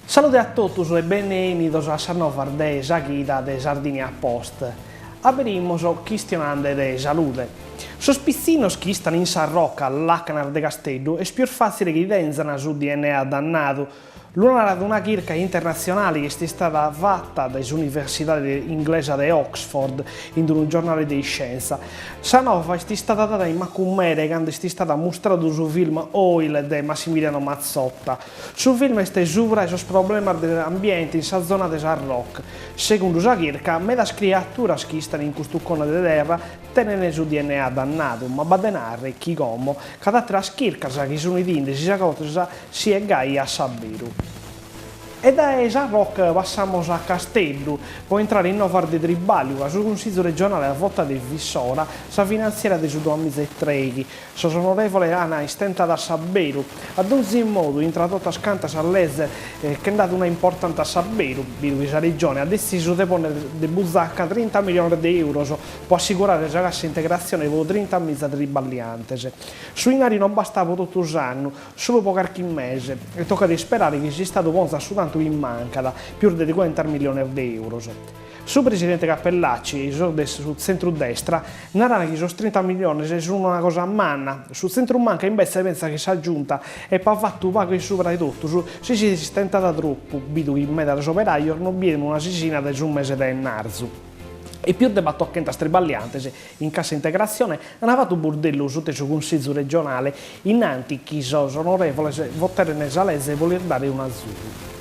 Salute a tutti e benvenuti a nova de Saghida de Sardinia Post. Abrimos questionando de salute. Sos piscinos che stanno in Sarrocca, all'Acanar de Castello, è più facile che denzano su DNA dannato. L'una ad una ricerca internazionale che è stata fatta dall'Università inglese di Oxford in un giornale di scienza. Sanova è stata data in Macumere quando è stata mostrata sul film Oil di Massimiliano Mazzotta. Sul film è sopra i problemi dell'ambiente in sa zona di Sarroc. Secondo la ricerca, medas creature che stanno in questo cono di terra tengono su DNA dannato, ma badenare chi come, cada altra ricerca che sono i indici si è gai a sabiru. E da Sarroc passiamo a Castello, può entrare in Novar de Tribalio, sul Consiglio regionale a volta del Vissora, sa finanziaria di Sudomize e Treghi, so onorevole Ana istenta da Sabero, ad ogni modo introdotto a scanta all'ese che è dato una importante a Sabero, di sa regione, ha deciso di ponere di buzzacca 30 milioni di euro, può assicurare la cassa integrazione con 30 mesi triballiantes. Su Inari non bastava tutto l'anno, solo qualche mese, e tocca di sperare che sia stato buono a Sudan in manca più di 40 milioni di euro. Su presidente Cappellacci, sul centro-destra, narrano che sono 30 milioni sono una cosa a manna. Sul centro-manca invece pensa che sia giunta e per fatto vago e sopra di tutto. Se si stenta da troppo, vedo che in mezzo all'operaio non viene una sisina del un mese da Narzu. E più di battocchenta striballiantes in cassa integrazione hanno fatto un bordello sul consiglio regionale innanti chi sono onorevoli votare nel salese e voler dare un azzurro.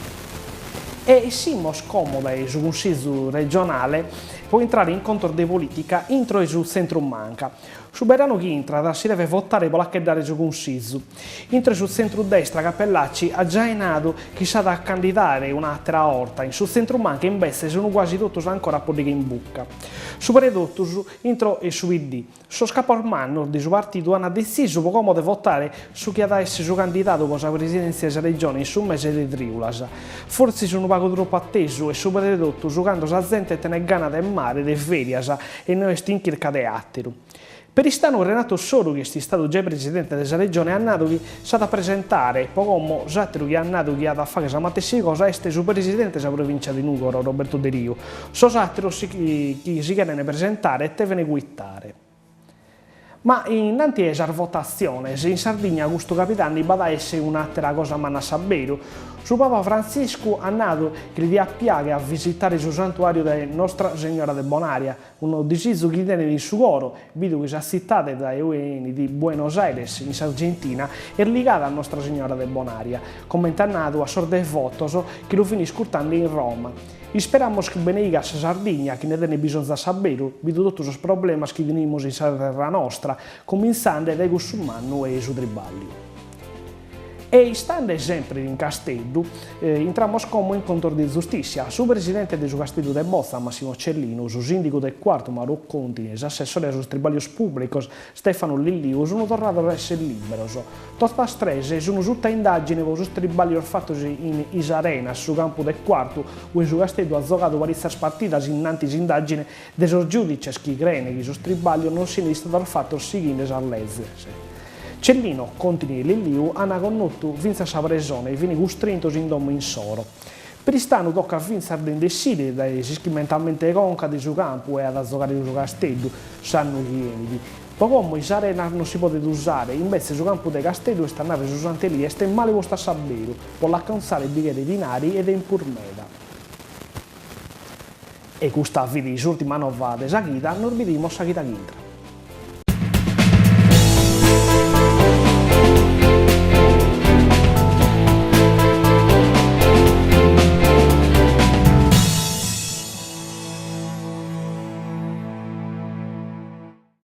E siamo scomodi sul Consiglio regionale può entrare in conto di politica intro e sul centro manca. Su Berano che entra si deve votare per la dare sul Consiglio. Intro sul centro-destra Cappellacci ha già enato che sa da candidare un'altra volta. Sul centro manca invece sono quasi tutti ancora a podere in bucca. Su Peredotto, intro e su ID. So Scapormanno di suo partito hanno deciso come di votare su chi ha essere suo candidato per la presidenza della regione in su mese di Triulas. Forse sono poco troppo atteso e su Peredotto giocando la gente te ne gana del mare, de ferias e noi stinchirca de atteru. Per istano Renato Soru, che è stato già presidente della regione, ha nato che sa da presentare, poco Zatteru che ha nato che ha da fare la stessa cosa, è su presidente della provincia di Nucoro, Roberto De Rio. So Zatteru che si chiede presentare e te ve ne guittare. Ma innanzi a votazione, se in Sardegna questo capitano va essere un'altra cosa manna sabero. Su Papa Francisco ha nato che gli ha piace a visitare il santuario di Nostra Signora de Bonaria, un deciso che tiene in suo coro, video che si è cittata dai uomini di Buenos Aires in Argentina e legata a Nostra Signora de Bonaria, come è nato a sorde fotos che lo finì scurtando in Roma. E speriamo che benedica a Sardegna, che ne tiene bisogno da sapere, vedo tutti i problemi che abbiamo in terra nostra, cominciando dai musulmani e su triballi. E stando sempre in Castello, entriamo come incontro di giustizia. Su presidente del Castello de Bozza, Massimo Cellino, su sindaco del quarto, Mauro Conti, e assessore sui triballi pubblici, Stefano Lilliu, sono tornati ad essere liberi. Tutte le strese sono tutte indagini con i triballi fatti in Isarena, sul campo del quarto, dove su Castello ha giocato varie partite innanzi indagini dei giudici che credono che i triballi non siano stati fatti seguendo le leggi. Cellino, Contini e Lilliu hanno conosciuto vinta sa presone e viene costretto in domo in soro. Per istano tocca vincere dei desidi dai mentalmente conca del suo campo e ad giocare il suo castello, sanno gli enidi. Poco i sarena non si potete usare, invece sul campo del castello sta nave su Santelì e sta male vostra sabero, per l'accansare i bicchieri dinari ed è in purmeda. E questa video, l'ultima novità, Saghida, non vediamo Saghida Gintra.